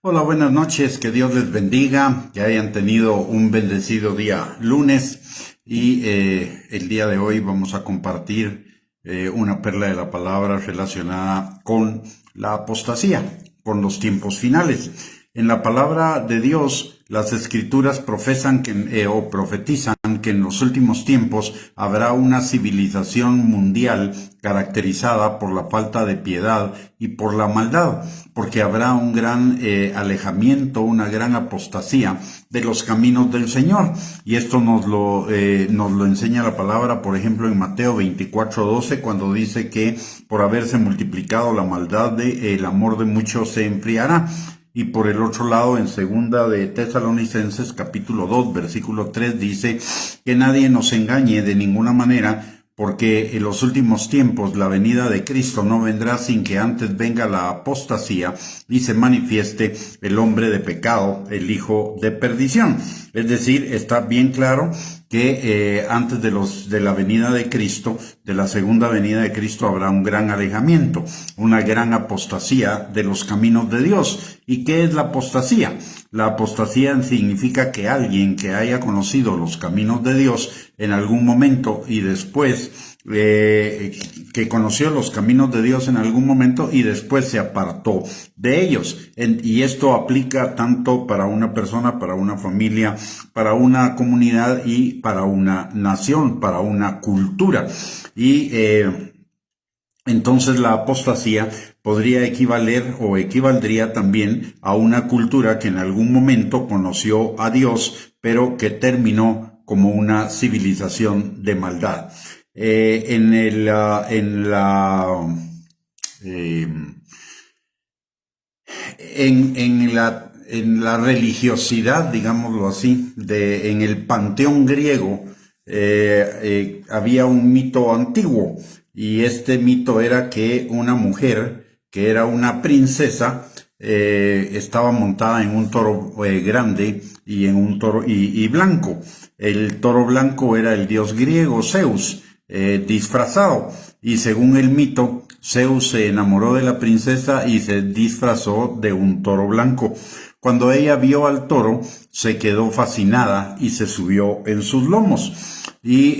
Hola, buenas noches, que Dios les bendiga, que hayan tenido un bendecido día lunes y el día de hoy vamos a compartir una perla de la palabra relacionada con la apostasía, con los tiempos finales. En la palabra de Dios, las escrituras profesan o profetizan que en los últimos tiempos habrá una civilización mundial caracterizada por la falta de piedad y por la maldad, porque habrá un gran alejamiento, una gran apostasía de los caminos del Señor. Y esto nos lo enseña la palabra, por ejemplo, en Mateo 24:12, cuando dice que por haberse multiplicado la maldad, el amor de muchos se enfriará. Y por el otro lado, en segunda de Tesalonicenses, capítulo 2, versículo 3, dice que nadie nos engañe de ninguna manera, porque en los últimos tiempos la venida de Cristo no vendrá sin que antes venga la apostasía y se manifieste el hombre de pecado, el hijo de perdición. Es decir, está bien claro que antes de la venida de Cristo, de la segunda venida de Cristo, habrá un gran alejamiento, una gran apostasía de los caminos de Dios. ¿Y qué es la apostasía? La apostasía significa que alguien que haya conocido los caminos de Dios en algún momento y después que conoció los caminos de Dios en algún momento y después se apartó de ellos. Y esto aplica tanto para una persona, para una familia, para una comunidad y para una nación, para una cultura. Y entonces la apostasía podría equivaler o equivaldría también a una cultura que en algún momento conoció a Dios, pero que terminó como una civilización de maldad. En la religiosidad, digámoslo así, en el panteón griego, había un mito antiguo, y este mito era que una mujer, que era una princesa, estaba montada en un toro grande y en un toro y blanco. El toro blanco era el dios griego Zeus, disfrazado, y según el mito, Zeus se enamoró de la princesa y se disfrazó de un toro blanco. Cuando ella vio al toro, se quedó fascinada y se subió en sus lomos. Y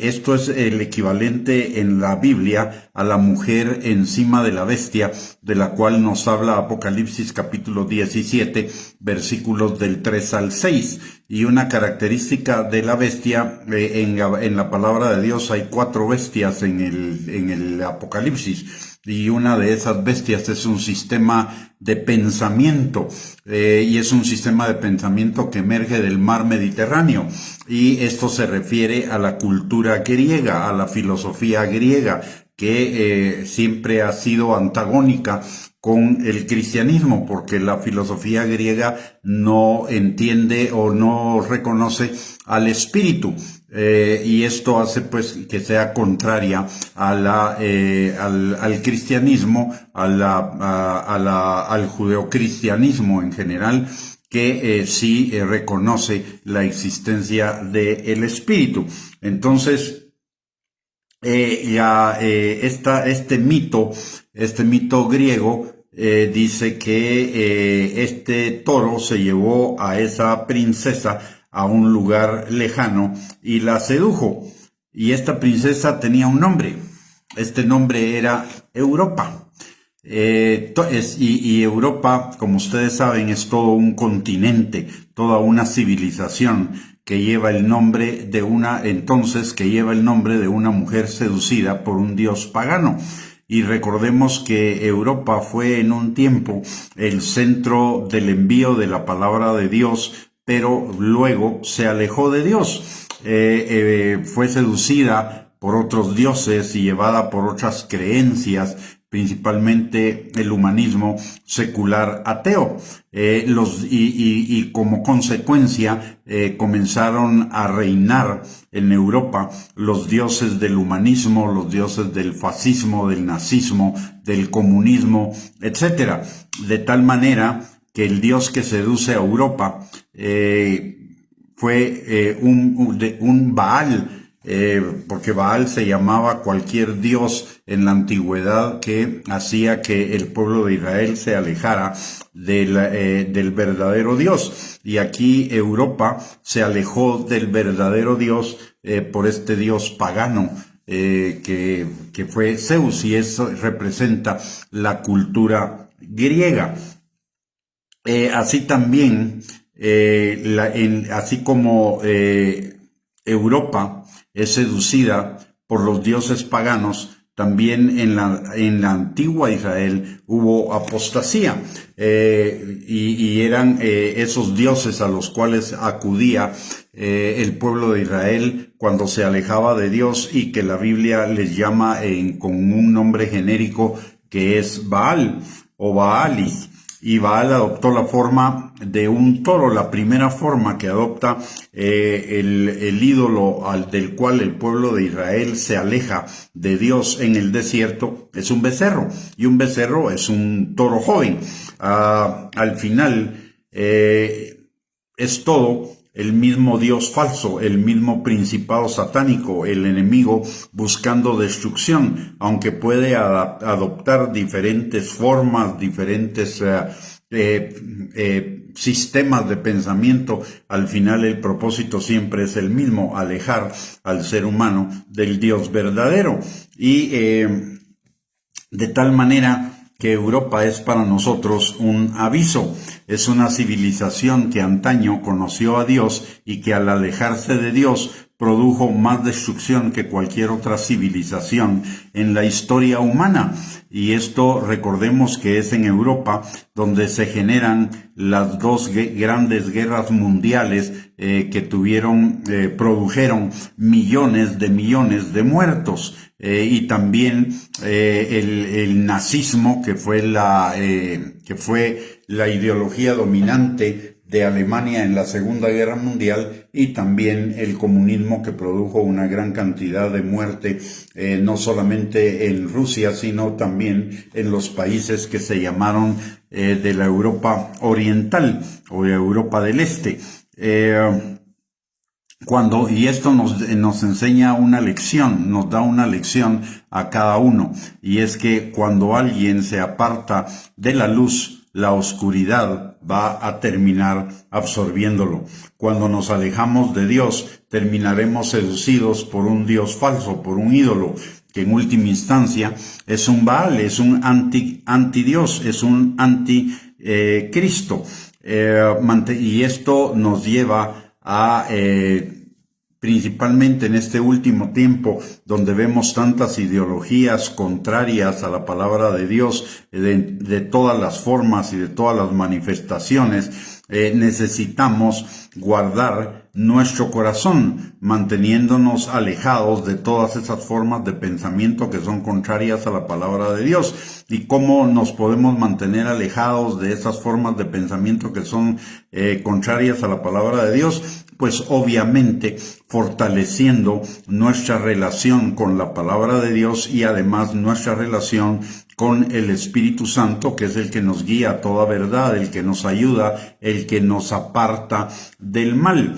esto es el equivalente en la Biblia a la mujer encima de la bestia, de la cual nos habla Apocalipsis capítulo 17, versículos del 3 al 6. Y una característica de la bestia, en la palabra de Dios hay 4 bestias en el Apocalipsis. Y una de esas bestias es un sistema de pensamiento, y es un sistema de pensamiento que emerge del mar Mediterráneo, y esto se refiere a la cultura griega, a la filosofía griega, que siempre ha sido antagónica con el cristianismo, porque la filosofía griega no entiende o no reconoce al espíritu. Y esto hace pues que sea contraria a al cristianismo, al judeocristianismo en general, que sí reconoce la existencia del espíritu. Entonces, este mito griego dice que este toro se llevó a esa princesa a un lugar lejano y la sedujo. Y esta princesa tenía un nombre. Este nombre era Europa. Y Europa, como ustedes saben, es todo un continente, toda una civilización que lleva el nombre de una mujer seducida por un dios pagano. Y recordemos que Europa fue en un tiempo el centro del envío de la palabra de Dios, pero luego se alejó de Dios. Fue seducida por otros dioses y llevada por otras creencias, principalmente el humanismo secular ateo. Y como consecuencia comenzaron a reinar en Europa los dioses del humanismo, los dioses del fascismo, del nazismo, del comunismo, etcétera. De tal manera que el dios que seduce a Europa fue un Baal, porque Baal se llamaba cualquier dios en la antigüedad que hacía que el pueblo de Israel se alejara del verdadero Dios. Y aquí Europa se alejó del verdadero Dios por este dios pagano que fue Zeus, y eso representa la cultura griega. Así también, así como Europa es seducida por los dioses paganos, también en la antigua Israel hubo apostasía, y eran esos dioses a los cuales acudía el pueblo de Israel cuando se alejaba de Dios, y que la Biblia les llama con un nombre genérico que es Baal o Baalis. Y Baal adoptó la forma de un toro. La primera forma que adopta el ídolo del cual el pueblo de Israel se aleja de Dios en el desierto es un becerro. Y un becerro es un toro joven. Al final es todo el mismo Dios falso, el mismo principado satánico, el enemigo buscando destrucción, aunque puede adoptar diferentes formas, diferentes sistemas de pensamiento. Al final el propósito siempre es el mismo: alejar al ser humano del Dios verdadero. Y de tal manera que Europa es para nosotros un aviso. Es una civilización que antaño conoció a Dios y que al alejarse de Dios produjo más destrucción que cualquier otra civilización en la historia humana. Y esto, recordemos que es en Europa donde se generan las dos grandes guerras mundiales que produjeron millones de muertos. Y también el nazismo, que fue la ideología dominante de Alemania en la Segunda Guerra Mundial, y también el comunismo, que produjo una gran cantidad de muerte, no solamente en Rusia, sino también en los países que se llamaron de la Europa Oriental o de Europa del Este. Y esto nos enseña una lección, nos da una lección a cada uno, y es que cuando alguien se aparta de la luz, la oscuridad va a terminar absorbiéndolo. Cuando nos alejamos de Dios, terminaremos seducidos por un Dios falso, por un ídolo, que en última instancia es un Baal, es un antidios, es un anticristo. Y esto nos lleva a principalmente en este último tiempo, donde vemos tantas ideologías contrarias a la palabra de Dios, de todas las formas y de todas las manifestaciones, necesitamos guardar nuestro corazón, manteniéndonos alejados de todas esas formas de pensamiento que son contrarias a la palabra de Dios. ¿Y cómo nos podemos mantener alejados de esas formas de pensamiento que son contrarias a la palabra de Dios? Pues obviamente fortaleciendo nuestra relación con la palabra de Dios, y además nuestra relación con el Espíritu Santo, que es el que nos guía a toda verdad, el que nos ayuda, el que nos aparta del mal.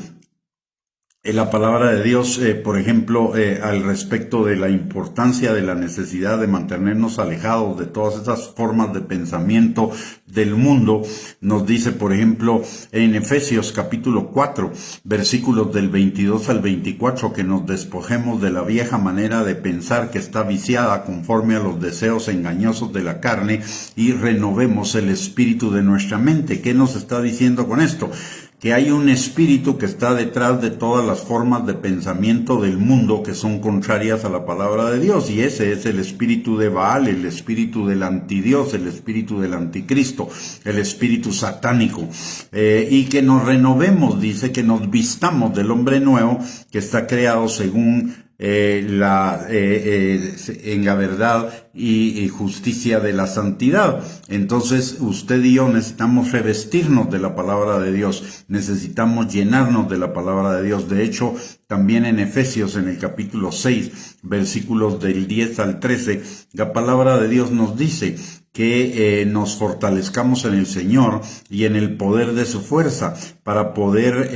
La palabra de Dios, por ejemplo, al respecto de la importancia de la necesidad de mantenernos alejados de todas esas formas de pensamiento del mundo, nos dice, por ejemplo, en Efesios capítulo 4, versículos del 22 al 24, que nos despojemos de la vieja manera de pensar que está viciada conforme a los deseos engañosos de la carne, y renovemos el espíritu de nuestra mente. ¿Qué nos está diciendo con esto? Que hay un espíritu que está detrás de todas las formas de pensamiento del mundo que son contrarias a la palabra de Dios, y ese es el espíritu de Baal, el espíritu del antidios, el espíritu del anticristo, el espíritu satánico, y que nos renovemos, dice, que nos vistamos del hombre nuevo que está creado según en la verdad y justicia de la santidad. Entonces usted y yo necesitamos revestirnos de la palabra de Dios, necesitamos llenarnos de la palabra de Dios. De hecho, también en Efesios, en el capítulo 6, versículos del 10 al 13, la palabra de Dios nos dice que nos fortalezcamos en el Señor y en el poder de su fuerza, para poder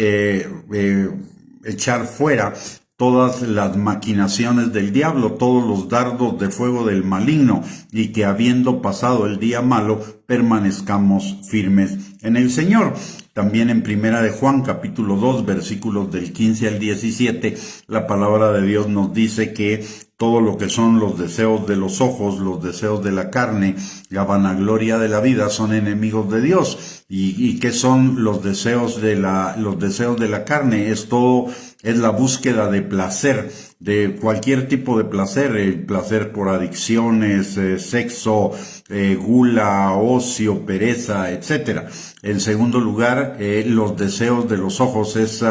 echar fuera todas las maquinaciones del diablo, todos los dardos de fuego del maligno, y que habiendo pasado el día malo, permanezcamos firmes en el Señor. También en Primera de Juan, capítulo 2, versículos del 15 al 17, la palabra de Dios nos dice que todo lo que son los deseos de los ojos, los deseos de la carne, la vanagloria de la vida son enemigos de Dios. ¿Y qué son los deseos de la carne? Es la búsqueda de placer, de cualquier tipo de placer, el placer por adicciones, sexo, gula, ocio, pereza, etcétera. En segundo lugar, los deseos de los ojos es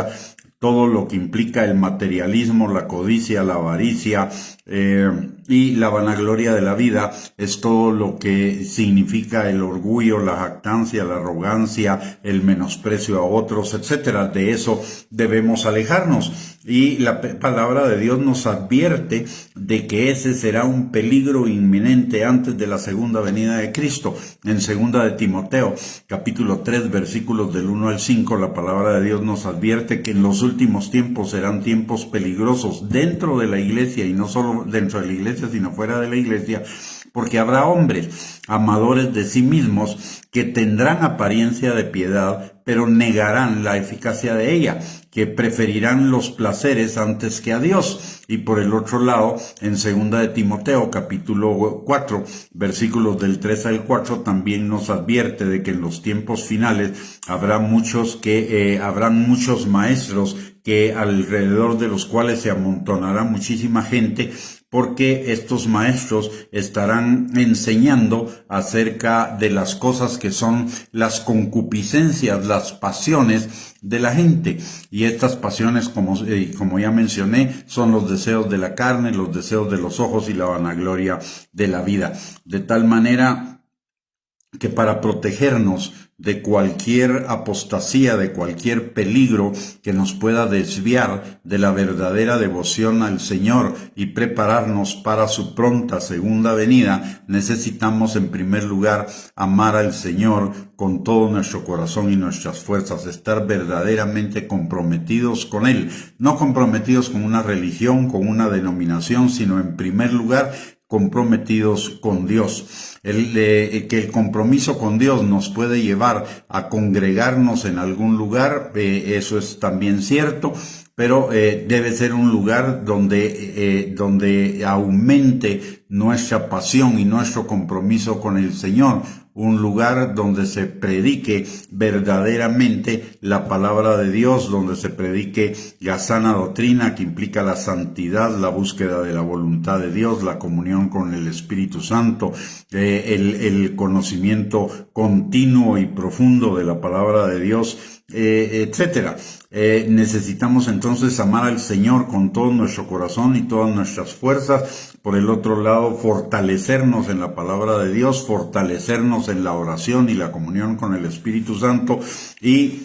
todo lo que implica el materialismo, la codicia, la avaricia, y la vanagloria de la vida es todo lo que significa el orgullo, la jactancia, la arrogancia, el menosprecio a otros, etcétera. De eso debemos alejarnos. Y la palabra de Dios nos advierte de que ese será un peligro inminente antes de la segunda venida de Cristo. En segunda de Timoteo, capítulo 3, versículos del 1 al 5, la palabra de Dios nos advierte que en los últimos tiempos serán tiempos peligrosos dentro de la iglesia, y no solo dentro de la iglesia, sino fuera de la iglesia, porque habrá hombres amadores de sí mismos que tendrán apariencia de piedad, pero negarán la eficacia de ella, que preferirán los placeres antes que a Dios. Y por el otro lado, en segunda de Timoteo, capítulo 4, versículos del 3 al 4, también nos advierte de que en los tiempos finales habrán muchos maestros que alrededor de los cuales se amontonará muchísima gente, porque estos maestros estarán enseñando acerca de las cosas que son las concupiscencias, las pasiones de la gente. Y estas pasiones, como ya mencioné, son los deseos de la carne, los deseos de los ojos y la vanagloria de la vida. De tal manera que para protegernos de cualquier apostasía, de cualquier peligro que nos pueda desviar de la verdadera devoción al Señor y prepararnos para su pronta segunda venida, necesitamos en primer lugar amar al Señor con todo nuestro corazón y nuestras fuerzas, estar verdaderamente comprometidos con Él, no comprometidos con una religión, con una denominación, sino en primer lugar comprometidos con Dios. Que el compromiso con Dios nos puede llevar a congregarnos en algún lugar, eso es también cierto, pero debe ser un lugar donde aumente nuestra pasión y nuestro compromiso con el Señor, un lugar donde se predique verdaderamente la palabra de Dios, donde se predique la sana doctrina que implica la santidad, la búsqueda de la voluntad de Dios, la comunión con el Espíritu Santo, el conocimiento continuo y profundo de la palabra de Dios, etcétera. Necesitamos entonces amar al Señor con todo nuestro corazón y todas nuestras fuerzas. Por el otro lado, fortalecernos en la palabra de Dios, fortalecernos en la oración y la comunión con el Espíritu Santo. Y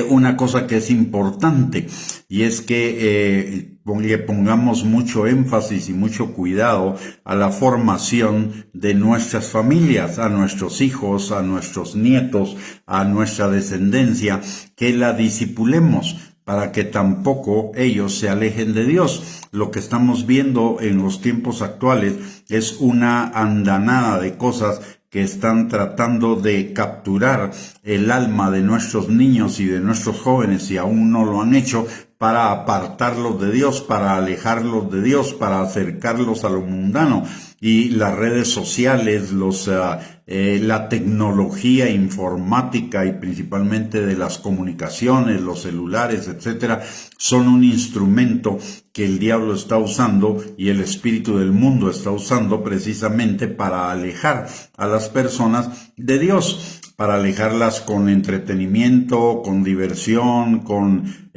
una cosa que es importante, y es que le pongamos mucho énfasis y mucho cuidado a la formación de nuestras familias, a nuestros hijos, a nuestros nietos, a nuestra descendencia, que la discipulemos para que tampoco ellos se alejen de Dios. Lo que estamos viendo en los tiempos actuales es una andanada de cosas que están tratando de capturar el alma de nuestros niños y de nuestros jóvenes, si aún no lo han hecho, para apartarlos de Dios, para alejarlos de Dios, para acercarlos a lo mundano. Y las redes sociales, la tecnología informática y principalmente de las comunicaciones, los celulares, etcétera, son un instrumento que el diablo está usando y el espíritu del mundo está usando precisamente para alejar a las personas de Dios, para alejarlas con entretenimiento, con diversión, con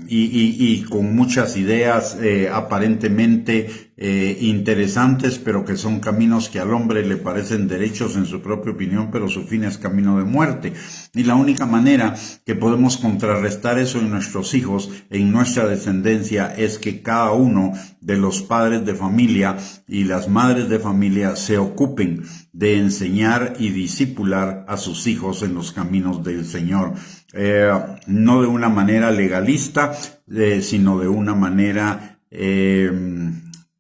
y con muchas ideas aparentemente interesantes, pero que son caminos que al hombre le parecen derechos en su propia opinión, pero su fin es camino de muerte. Y la única manera que podemos contrarrestar eso en nuestros hijos, en nuestra descendencia, es que cada uno de los padres de familia y las madres de familia se ocupen de enseñar y discipular a sus hijos en los caminos del Señor. No de una manera legalista, sino de una manera,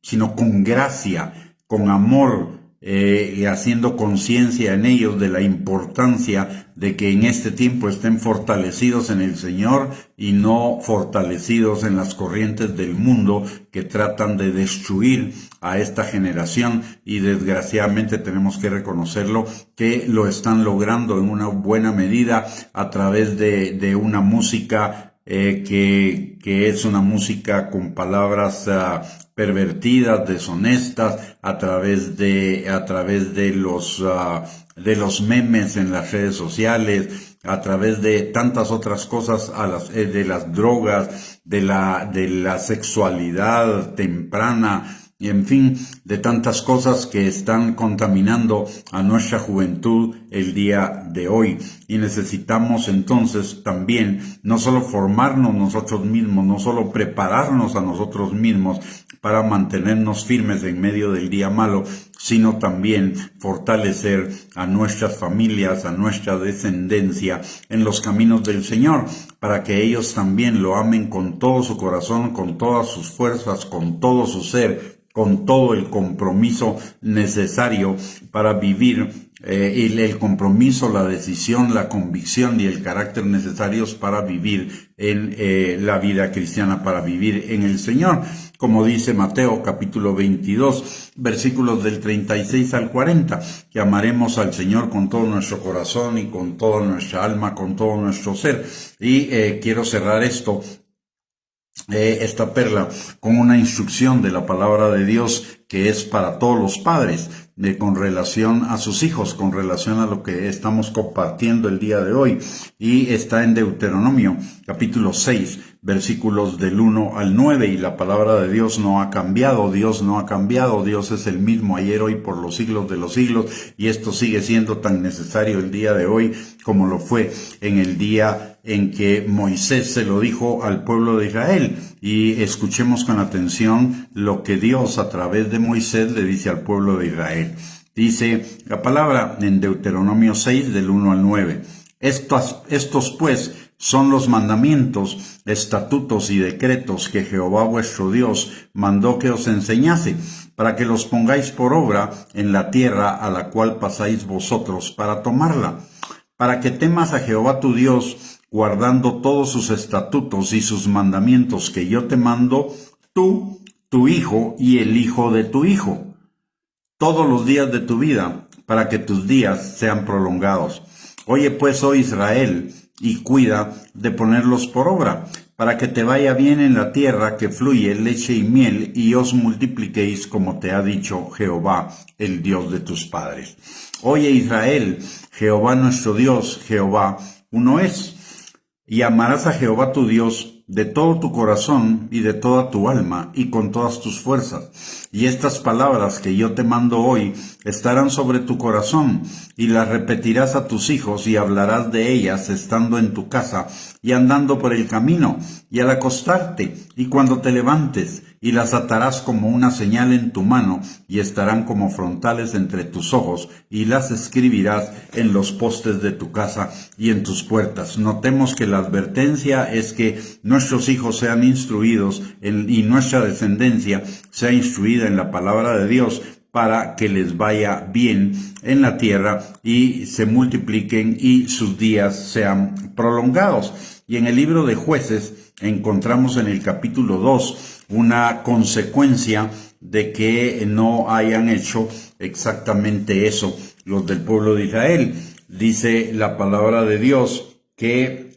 sino con gracia, con amor, y haciendo conciencia en ellos de la importancia de que en este tiempo estén fortalecidos en el Señor y no fortalecidos en las corrientes del mundo que tratan de destruir a esta generación, y desgraciadamente tenemos que reconocerlo, que lo están logrando en una buena medida a través de una música que es una música con palabras pervertidas, deshonestas, a través de los memes en las redes sociales, a través de tantas otras cosas, de las drogas, de la sexualidad temprana, y en fin, de tantas cosas que están contaminando a nuestra juventud el día de hoy. Y necesitamos entonces también no solo formarnos nosotros mismos, no solo prepararnos a nosotros mismos para mantenernos firmes en medio del día malo, sino también fortalecer a nuestras familias, a nuestra descendencia en los caminos del Señor, para que ellos también lo amen con todo su corazón, con todas sus fuerzas, con todo su ser, con todo el compromiso necesario para vivir, el compromiso, la decisión, la convicción y el carácter necesarios para vivir en la vida cristiana, para vivir en el Señor. Como dice Mateo capítulo 22, versículos del 36 al 40, que amaremos al Señor con todo nuestro corazón y con toda nuestra alma, con todo nuestro ser. Y quiero cerrar esta perla con una instrucción de la palabra de Dios que es para todos los padres, con relación a sus hijos, con relación a lo que estamos compartiendo el día de hoy, y está en Deuteronomio capítulo 6, versículos del 1 al 9, y la palabra de Dios no ha cambiado, Dios no ha cambiado, Dios es el mismo ayer, hoy, por los siglos de los siglos, y esto sigue siendo tan necesario el día de hoy como lo fue en el día en que Moisés se lo dijo al pueblo de Israel. Y escuchemos con atención lo que Dios a través de Moisés le dice al pueblo de Israel. Dice la palabra en Deuteronomio 6 del 1 al 9. Estos pues son los mandamientos, estatutos y decretos que Jehová vuestro Dios mandó que os enseñase, para que los pongáis por obra en la tierra a la cual pasáis vosotros para tomarla, para que temas a Jehová tu Dios, guardando todos sus estatutos y sus mandamientos que yo te mando, tú, tu hijo y el hijo de tu hijo, todos los días de tu vida, para que tus días sean prolongados. Oye pues, oh Israel, y cuida de ponerlos por obra, para que te vaya bien en la tierra que fluye leche y miel, y os multipliquéis como te ha dicho Jehová, el Dios de tus padres. Oye Israel, Jehová nuestro Dios, Jehová uno es. Y amarás a Jehová tu Dios de todo tu corazón y de toda tu alma y con todas tus fuerzas. Y estas palabras que yo te mando hoy estarán sobre tu corazón, y las repetirás a tus hijos y hablarás de ellas estando en tu casa y andando por el camino y al acostarte y cuando te levantes, y las atarás como una señal en tu mano y estarán como frontales entre tus ojos, y las escribirás en los postes de tu casa y en tus puertas. Notemos que la advertencia es que nuestros hijos sean instruidos y nuestra descendencia sea instruida en la palabra de Dios, para que les vaya bien en la tierra y se multipliquen y sus días sean prolongados. Y en el libro de Jueces encontramos en el capítulo 2 una consecuencia de que no hayan hecho exactamente eso los del pueblo de Israel. Dice la palabra de Dios que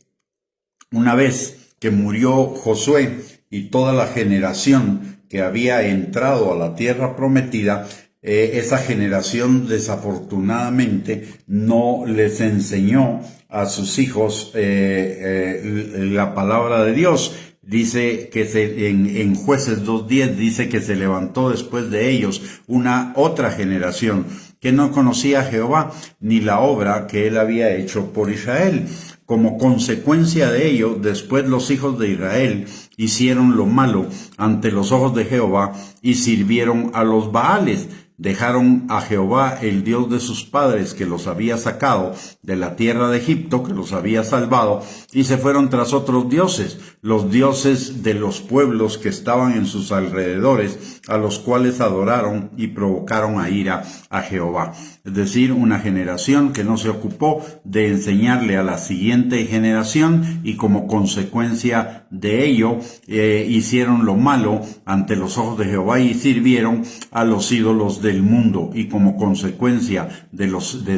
una vez que murió Josué y toda la generación que había entrado a la tierra prometida, esa generación desafortunadamente no les enseñó a sus hijos la palabra de Dios. dice que en Jueces 2:10 dice que se levantó después de ellos una otra generación que no conocía a Jehová ni la obra que él había hecho por Israel. Como consecuencia de ello, después los hijos de Israel hicieron lo malo ante los ojos de Jehová y sirvieron a los Baales. Dejaron a Jehová, el Dios de sus padres, que los había sacado de la tierra de Egipto, que los había salvado, y se fueron tras otros dioses, los dioses de los pueblos que estaban en sus alrededores, a los cuales adoraron y provocaron a ira a Jehová. Es decir, una generación que no se ocupó de enseñarle a la siguiente generación y como consecuencia de ello hicieron lo malo ante los ojos de Jehová y sirvieron a los ídolos del mundo, y como consecuencia de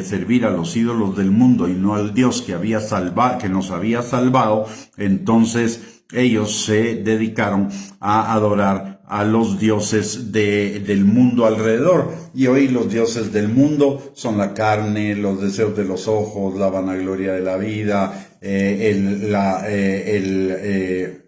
servir a los ídolos del mundo y no al Dios que nos había salvado, entonces ellos se dedicaron a adorar a los dioses del mundo alrededor. Y hoy los dioses del mundo son la carne, los deseos de los ojos, la vanagloria de la vida,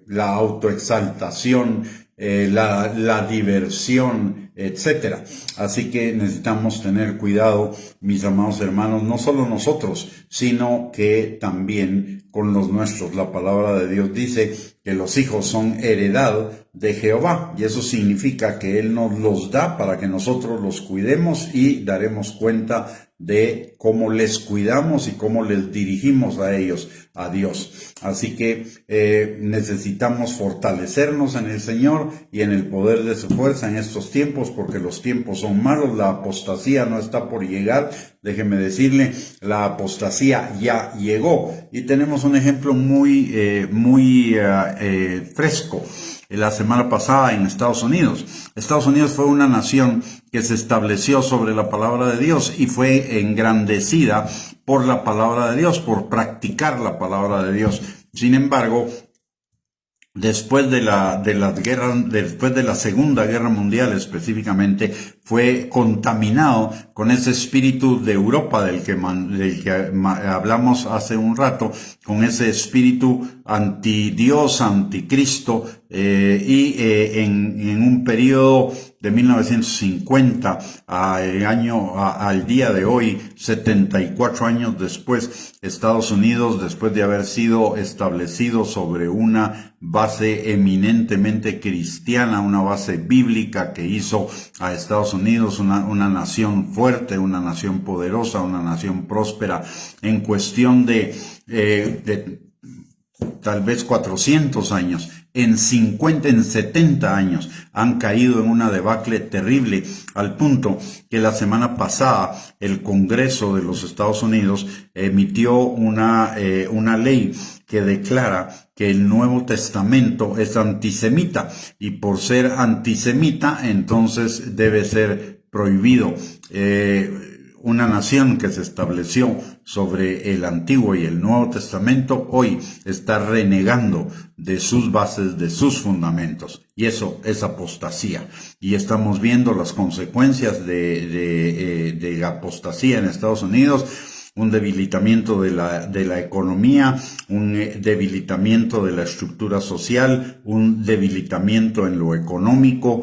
la autoexaltación, la diversión, etcétera. Así que necesitamos tener cuidado, mis amados hermanos, no solo nosotros, sino que también con los nuestros. La palabra de Dios dice que los hijos son heredad de Jehová, y eso significa que Él nos los da para que nosotros los cuidemos, y daremos cuenta de cómo les cuidamos y cómo les dirigimos a ellos, a Dios. Así que necesitamos fortalecernos en el Señor y en el poder de su fuerza en estos tiempos, porque los tiempos son malos. La apostasía no está por llegar. Déjeme decirle, la apostasía ya llegó, y tenemos un ejemplo muy fresco. La semana pasada en Estados Unidos. Estados Unidos fue una nación que se estableció sobre la palabra de Dios y fue engrandecida por la palabra de Dios, por practicar la palabra de Dios. Sin embargo, después de la Segunda Guerra Mundial específicamente, fue contaminado con ese espíritu de Europa del que hablamos hace un rato, con ese espíritu antidios, anticristo, en un periodo de 1950 al día de hoy, 74 años después, Estados Unidos, después de haber sido establecido sobre una base eminentemente cristiana, una base bíblica que hizo a Estados Unidos una nación fuerte, una nación poderosa, una nación próspera, en cuestión de tal vez 400 años, en 70 años, han caído en una debacle terrible, al punto que la semana pasada el Congreso de los Estados Unidos emitió una ley que declara que el Nuevo Testamento es antisemita, y por ser antisemita entonces debe ser prohibido. Una nación que se estableció sobre el Antiguo y el Nuevo Testamento hoy está renegando de sus bases, de sus fundamentos, y eso es apostasía. Y estamos viendo las consecuencias de apostasía en Estados Unidos. Un debilitamiento de la economía, un debilitamiento de la estructura social, un debilitamiento en lo económico,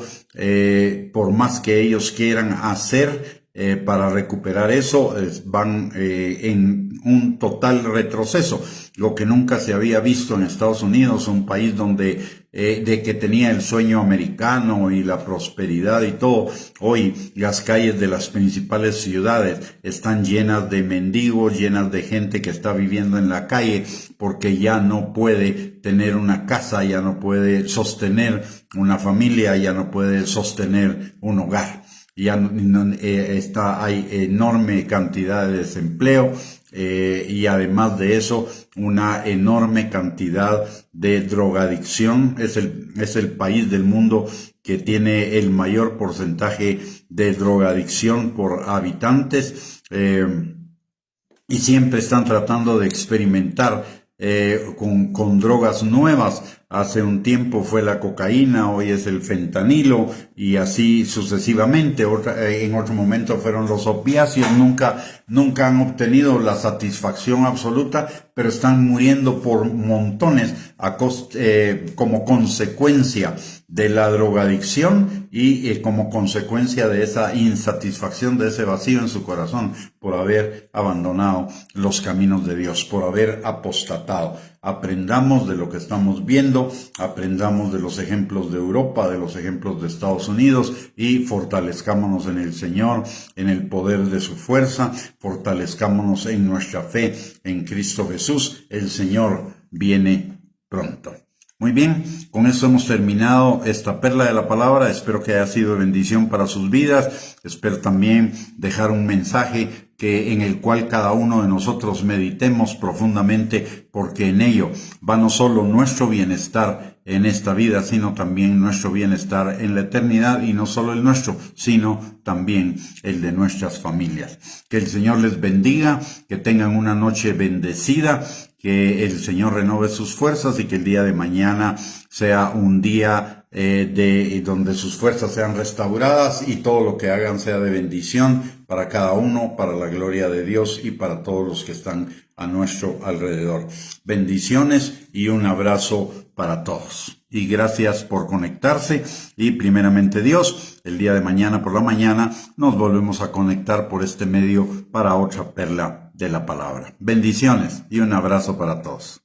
por más que ellos quieran hacer para recuperar eso, van en un total retroceso, lo que nunca se había visto en Estados Unidos, un país donde de que tenía el sueño americano y la prosperidad y todo. Hoy las calles de las principales ciudades están llenas de mendigos, llenas de gente que está viviendo en la calle porque ya no puede tener una casa, ya no puede sostener una familia, ya no puede sostener un hogar. Hay enorme cantidad de desempleo, y además de eso una enorme cantidad de drogadicción. Es el país del mundo que tiene el mayor porcentaje de drogadicción por habitantes, y siempre están tratando de experimentar con drogas nuevas. Hace un tiempo fue la cocaína, hoy es el fentanilo y así sucesivamente. En otro momento fueron los opiáceos. Nunca han obtenido la satisfacción absoluta, pero están muriendo por montones como consecuencia de la drogadicción y como consecuencia de esa insatisfacción, de ese vacío en su corazón por haber abandonado los caminos de Dios, por haber apostatado. Aprendamos de lo que estamos viendo, aprendamos de los ejemplos de Europa, de los ejemplos de Estados Unidos y fortalezcámonos en el Señor, en el poder de su fuerza, fortalezcámonos en nuestra fe en Cristo Jesús. El Señor viene pronto. Muy bien, con eso hemos terminado esta perla de la palabra. Espero que haya sido de bendición para sus vidas. Espero también dejar un mensaje en el cual cada uno de nosotros meditemos profundamente, porque en ello va no solo nuestro bienestar en esta vida, sino también nuestro bienestar en la eternidad, y no solo el nuestro, sino también el de nuestras familias. Que el Señor les bendiga, que tengan una noche bendecida, que el Señor renove sus fuerzas y que el día de mañana sea un día donde sus fuerzas sean restauradas y todo lo que hagan sea de bendición para cada uno, para la gloria de Dios y para todos los que están a nuestro alrededor. Bendiciones y un abrazo para todos. Y gracias por conectarse. Y primeramente Dios, el día de mañana por la mañana nos volvemos a conectar por este medio para otra perla de la palabra. Bendiciones y un abrazo para todos.